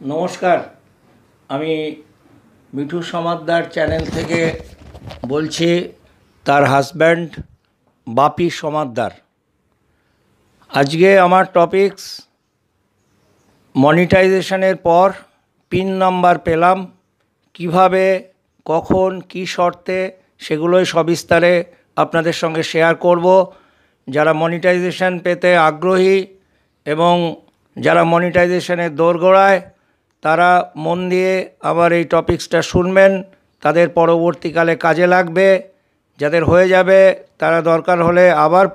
নমস্কার। আমি মিঠু সমাদ্দার চ্যানেল থেকে বলছি, তার হাজব্যান্ড বাপি সমাদ্দার। আজকে আমার টপিকস মনিটাইজেশনের পর পিন নাম্বার পেলাম কিভাবে, কখন, কি শর্তে, সেগুলোই সবিস্তারে আপনাদের সঙ্গে শেয়ার করব। যারা মনিটাইজেশন পেতে আগ্রহী এবং যারা মনিটাইজেশনের দোরগোড়ায়, তারা মন দিয়ে আমার এই টপিকসটা শুনবেন, তাদের পরবর্তীকালে কাজে লাগবে। যাদের হয়ে যাবে তারা দরকার হলে আবার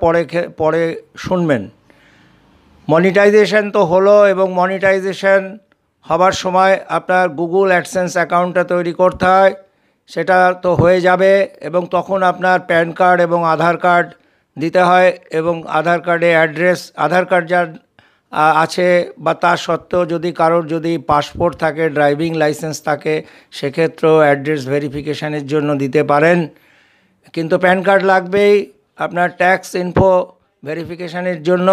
পরে শুনবেন। মনিটাইজেশন তো হলো, এবং মনিটাইজেশন হবার সময় আপনার গুগল অ্যাডসেন্স অ্যাকাউন্টটা তৈরি করতে হয়, সেটা তো হয়ে যাবে। এবং তখন আপনার প্যান কার্ড এবং আধার কার্ড দিতে হয়, এবং আধার কার্ডে অ্যাড্রেস, আধার কার্ড যার আছে বা তা সত্ত্বেও যদি কারোর যদি পাসপোর্ট থাকে, ড্রাইভিং লাইসেন্স থাকে, সেক্ষেত্রেও অ্যাড্রেস ভেরিফিকেশানের জন্য দিতে পারেন। কিন্তু প্যান কার্ড লাগবেই। আপনার ট্যাক্স ইনফো ভেরিফিকেশানের জন্য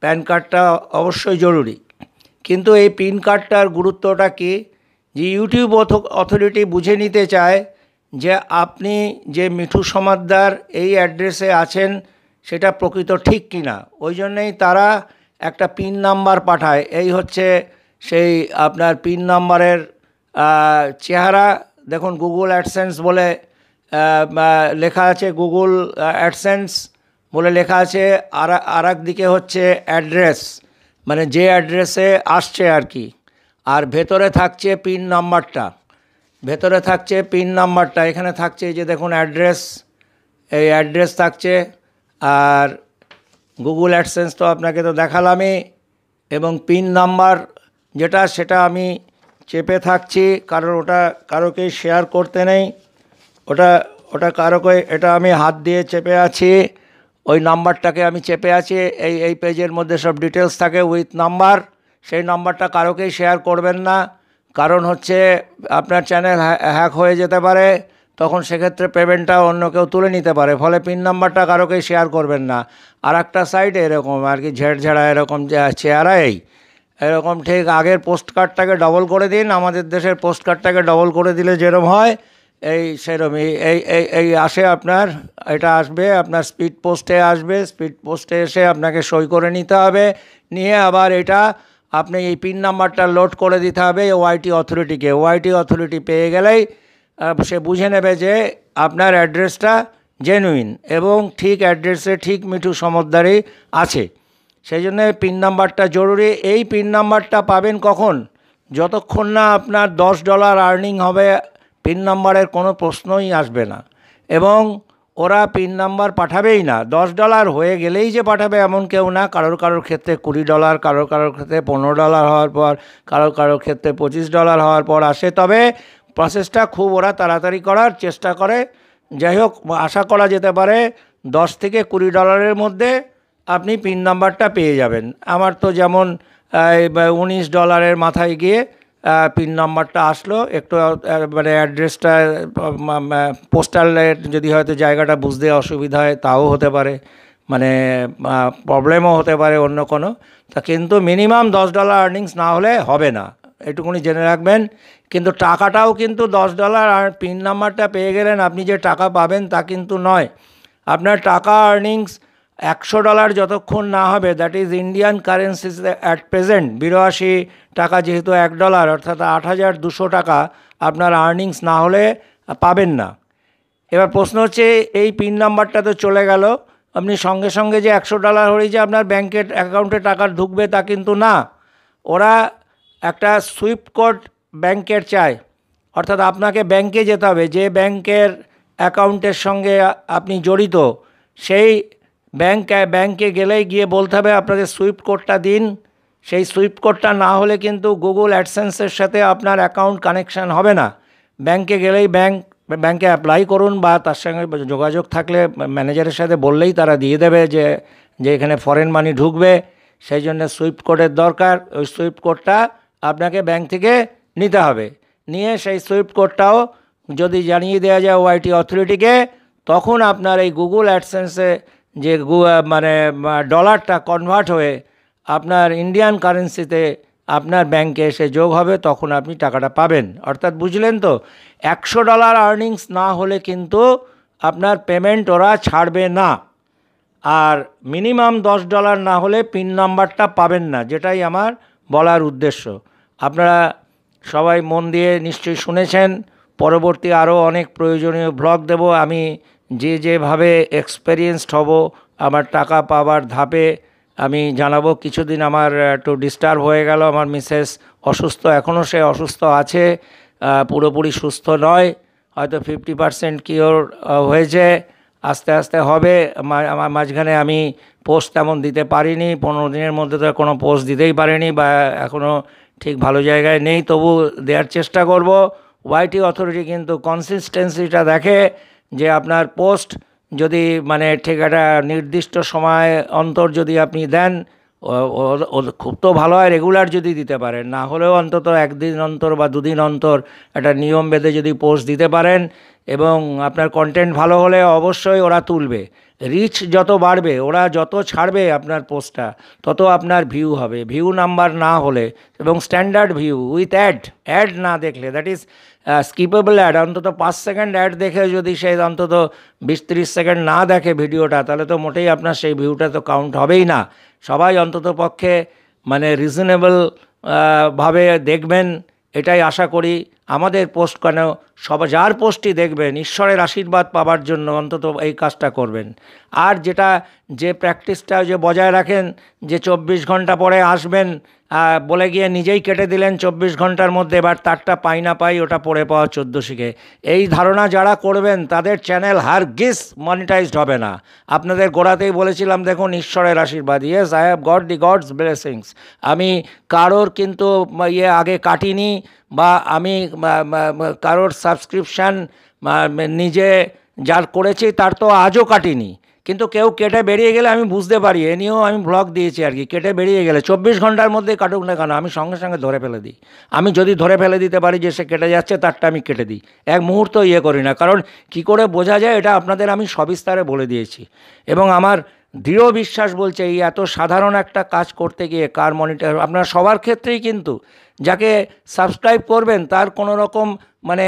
প্যান কার্ডটা অবশ্যই জরুরি। কিন্তু এই পিন কার্ডটার গুরুত্বটা কি, যে ইউটিউব অথরিটি বুঝে নিতে চায় যে আপনি যে মিঠু সমাদ্দার এই অ্যাড্রেসে আছেন সেটা প্রকৃত ঠিক কিনা। ওই জন্যেই তারা একটা পিন নাম্বার পাঠায়। এই হচ্ছে সেই আপনার পিন নাম্বারের চেহারা। দেখুন, গুগল অ্যাডসেন্স বলে লেখা আছে, গুগল অ্যাডসেন্স বলে লেখা আছে। আর একদিকে হচ্ছে অ্যাড্রেস, মানে যে অ্যাড্রেসে আসছে আর কি। আর ভেতরে থাকছে পিন নাম্বারটা, এখানে থাকছে এই যে দেখুন অ্যাড্রেস, এই অ্যাড্রেস থাকছে। আর গুগল অ্যাডসেন্স তো আপনাকে তো দেখালামই, এবং পিন নাম্বার যেটা, সেটা আমি চেপে থাকছি, কারণ ওটা কারোকে শেয়ার করতে নেই। ওটা কারোকে, এটা আমি হাত দিয়ে চেপে আছি, ওই নাম্বারটাকে আমি চেপে আছি। এই পেজের মধ্যে সব ডিটেলস থাকে উইথ নাম্বার। সেই নাম্বারটা কারোকেই শেয়ার করবেন না, কারণ হচ্ছে আপনার চ্যানেল হ্যাক হয়ে যেতে পারে, তখন সেক্ষেত্রে পেমেন্টটা অন্য কেউ তুলে নিতে পারে। ফলে পিন নাম্বারটা কারোকেই শেয়ার করবেন না। আর একটা সাইডে এরকম আর কি ঝেড়ঝাড়া এরকম চেহারা, এরকম ঠিক আগের পোস্ট কার্ডটাকে ডবল করে দিন। আমাদের দেশের পোস্ট কার্ডটাকে ডবল করে দিলে যেরকম হয়, সেরকমই এই আসে আপনার, এটা আসবে আপনার স্পিড পোস্টে আসবে। স্পিড পোস্টে এসে আপনাকে সই করে নিতে হবে, নিয়ে আবার এটা আপনি এই পিন নাম্বারটা লোড করে দিতে হবে ওআইটি অথরিটিকে। ওআইটি অথরিটি পেয়ে গেলেই সে বুঝে নেবে যে আপনার অ্যাড্রেসটা জেনুইন এবং ঠিক অ্যাড্রেসে ঠিক মিঠু সমাদ্দারই আছে। সেই জন্য পিন নাম্বারটা জরুরি। এই পিন নাম্বারটা পাবেন কখন? যতক্ষণ না আপনার $10 আর্নিং হবে, পিন নাম্বারের কোনো প্রশ্নই আসবে না, এবং ওরা পিন নাম্বার পাঠাবেই না। $10 হয়ে গেলেই যে পাঠাবে এমন কেউ না। কারোর ক্ষেত্রে $20, কারোর ক্ষেত্রে $15 হওয়ার পর, কারোর ক্ষেত্রে $25 হওয়ার পর আসে। তবে প্রসেসটা খুব ওরা তাড়াতাড়ি করার চেষ্টা করে। যাই হোক, আশা করা যেতে পারে $10 থেকে $20 মধ্যে আপনি পিন নাম্বারটা পেয়ে যাবেন। আমার তো যেমন $19 মাথায় গিয়ে পিন নাম্বারটা আসলো। একটু মানে অ্যাড্রেসটা পোস্টালের যদি হয়তো জায়গাটা বুঝতে অসুবিধা হয় তাও হতে পারে, মানে প্রবলেমও হতে পারে অন্য কোনো। তা কিন্তু মিনিমাম $10 আর্নিংস না হলে হবে না, এটুকুনি জেনে রাখবেন। কিন্তু টাকাটাও কিন্তু $10 আর পিন নাম্বারটা পেয়ে গেলেন আপনি যে টাকা পাবেন তা কিন্তু নয়। আপনার টাকা আর্নিংস $100 যতক্ষণ না হবে, that is Indian currencies at present 82 টাকা, যেহেতু $1 অর্থাৎ 8,200 টাকা আপনার আর্নিংস না হলে পাবেন না। এবার প্রশ্ন হচ্ছে, এই পিন নাম্বারটা তো চলে গেল, আপনি সঙ্গে সঙ্গে যে $100 হলেই যে আপনার ব্যাংকের অ্যাকাউন্টে টাকা ঢুকবে তা কিন্তু না। ওরা একটা সুইফট কোড ব্যাংকের চায়, অর্থাৎ আপনাকে ব্যাংকে যেতে হবে। যে ব্যাংকের অ্যাকাউন্টের সঙ্গে আপনি জড়িত, সেই ব্যাংকে গেলেই গিয়ে বলতে হবে আপনাদের সুইফট কোডটা দিন। সেই সুইফট কোডটা না হলে কিন্তু গুগল অ্যাডসেন্সের সাথে আপনার অ্যাকাউন্ট কানেকশান হবে না। ব্যাংকে গেলেই ব্যাংকে অ্যাপ্লাই করুন, বা তার সঙ্গে যোগাযোগ থাকলে ম্যানেজারের সাথে বললেই তারা দিয়ে দেবে যে এখানে ফরেন মানি ঢুকবে, সেই জন্য সুইফট কোডের দরকার। ওই সুইফট কোডটা আপনাকে ব্যাংক থেকে নিতে হবে। নিয়ে সেই সুইফট কোডটাও যদি জানিয়ে দেওয়া যায় ওআইটি অথরিটিকে, তখন আপনার এই গুগল অ্যাডসেন্সে যে মানে ডলারটা কনভার্ট হয়ে আপনার ইন্ডিয়ান কারেন্সিতে আপনার ব্যাংকে এসে যোগ হবে, তখন আপনি টাকাটা পাবেন। অর্থাৎ বুঝলেন তো, $100 আর্নিংস না হলে কিন্তু আপনার পেমেন্ট ওরা ছাড়বে না। আর মিনিমাম $10 না হলে পিন নাম্বারটা পাবেন না, যেটাই আমার বলার উদ্দেশ্য। আপনারা সবাই মন দিয়ে নিশ্চয়ই শুনেছেন। পরবর্তী আরও অনেক প্রয়োজনীয় ব্লগ দেব। আমি যেভাবে এক্সপেরিয়েন্সড হব আমার টাকা পাওয়ার ধাপে আমি জানাবো। কিছুদিন আমার একটু ডিস্টার্ব হয়ে গেল, আমার মিসেস অসুস্থ, এখনও সে অসুস্থ আছে, পুরোপুরি সুস্থ নয়, হয়তো 50% কিওর হয়েছে, আস্তে আস্তে হবে। আমার মাঝখানে আমি পোস্ট তেমন দিতে পারিনি, 15 দিনের মধ্যে তো কোনো পোস্ট দিতেই পারিনি, বা এখনও ঠিক ভালো জায়গায় নেই, তবু দেওয়ার চেষ্টা করব। ওয়াইটি অথরিটি কিন্তু কনসিস্টেন্সিটা দেখে, যে আপনার পোস্ট যদি মানে ঠিক একটা নির্দিষ্ট সময় অন্তর যদি আপনি দেন, খুব তো ভালো হয় রেগুলার যদি দিতে পারেন, না হলেও অন্তত একদিন অন্তর বা দুদিন অন্তর একটা নিয়ম বেঁধে যদি পোস্ট দিতে পারেন, এবং আপনার কন্টেন্ট ভালো হলে অবশ্যই ওরা তুলবে। রিচ যত বাড়বে, ওরা যত ছাড়বে আপনার পোস্টটা, তত আপনার ভিউ হবে। ভিউ নাম্বার না হলে এবং স্ট্যান্ডার্ড ভিউ উইথ অ্যাড না দেখলে, দ্যাট ইজ স্কিপেবল অ্যাড, অন্তত 5 সেকেন্ড অ্যাড দেখে যদি সে অন্তত 20-30 সেকেন্ড না দেখে ভিডিওটা, তাহলে তো মোটেই আপনার সেই ভিউটা তো কাউন্ট হবেই না। সবাই অন্তত পক্ষে মানে রিজনেবল ভাবে দেখবেন, এটাই আশা করি। আমাদের পোস্ট কেন, যার পোস্টই দেখবেন ঈশ্বরের আশীর্বাদ পাওয়ার জন্য অন্তত এই কাজটা করবেন। আর যে প্র্যাকটিসটা যে বজায় রাখেন, যে 24 ঘন্টা পরে আসবেন বলে গিয়ে নিজেই কেটে দিলেন 24 ঘন্টার মধ্যে, এবার তারটা পাই না পাই ওটা পড়ে পাওয়া 14 শিখে, এই ধারণা যারা করবেন তাদের চ্যানেল হারগিজ মনিটাইজড হবে না। আপনাদের গোড়াতেই বলেছিলাম, দেখুন ঈশ্বরের আশীর্বাদ, yes I have got the God's blessings. আমি কারোর কিন্তু আগে কাটিনি, বা আমি কারোর সাবস্ক্রিপশান নিজে যার করেছি তার তো আজও কাটিনি। কিন্তু কেউ কেটে বেরিয়ে গেলে আমি বুঝতে পারি, এ নিয়েও আমি ব্লগ দিয়েছি আর কি, কেটে বেরিয়ে গেলে 24 ঘন্টার মধ্যে কাটুক না কেন, আমি সঙ্গে সঙ্গে ধরে ফেলে দিই। আমি যদি ধরে ফেলে দিতে পারি যে সে কেটে যাচ্ছে, তারটা আমি কেটে দিই, এক মুহূর্ত করি না। কারণ কি করে বোঝা যায় এটা আপনাদের আমি সবিস্তারে বলে দিয়েছি। এবং আমার দৃঢ় বিশ্বাস বলছে, এই এত সাধারণ একটা কাজ করতে গিয়ে কার মনিটর, আপনার সবার ক্ষেত্রেই কিন্তু যাকে সাবস্ক্রাইব করবেন তার কোনো রকম মানে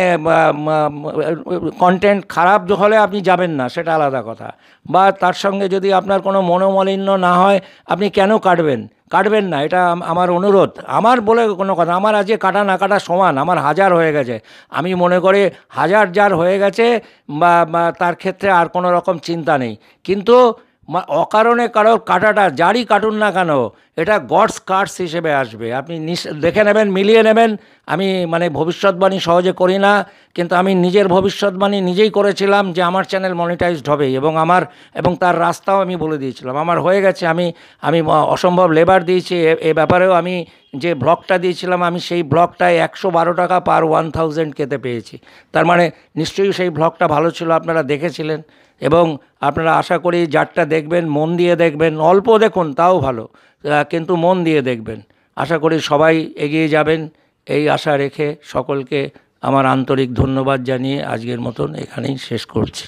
কন্টেন্ট খারাপ হলে আপনি যাবেন না, সেটা আলাদা কথা, বা তার সঙ্গে যদি আপনার কোনো মনোমালিন্য না হয়, আপনি কেন কাটবেন না, এটা আমার অনুরোধ। আমার বলে কোনো কথা, আমার আজকে কাটা না কাটা সমান, আমার 1000 হয়ে গেছে, আমি মনে করি 1000 যার হয়ে গেছে বা তার ক্ষেত্রে আর কোনো রকম চিন্তা নেই। কিন্তু অকারণে কারোর কাটাটা, যারই কাটুন না কেন, এটা গডস কার্স হিসেবে আসবে। আপনি দেখে নেবেন, মিলিয়ে নেবেন। আমি মানে ভবিষ্যৎবাণী সহজে করি না, কিন্তু আমি নিজের ভবিষ্যৎবাণী নিজেই করেছিলাম যে আমার চ্যানেল মনিটাইজড হবে, এবং তার রাস্তাও আমি বলে দিয়েছিলাম, আমার হয়ে গেছে। আমি অসম্ভব লেবার দিয়েছি এ ব্যাপারেও। আমি যে ব্লগটা দিয়েছিলাম, আমি সেই ব্লগটায় 112 টাকা পার 1000 কেতে পেয়েছি। তার মানে নিশ্চয়ই সেই ব্লগটা ভালো ছিল, আপনারা দেখেছিলেন। এবং আপনারা আশা করি যারটা দেখবেন মন দিয়ে দেখবেন, অল্প দেখুন তাও ভালো, কিন্তু মন দিয়ে দেখবেন। আশা করি সবাই এগিয়ে যাবেন, এই আশা রেখে সকলকে আমার আন্তরিক ধন্যবাদ জানিয়ে আজকের মতন এখানেই শেষ করছি।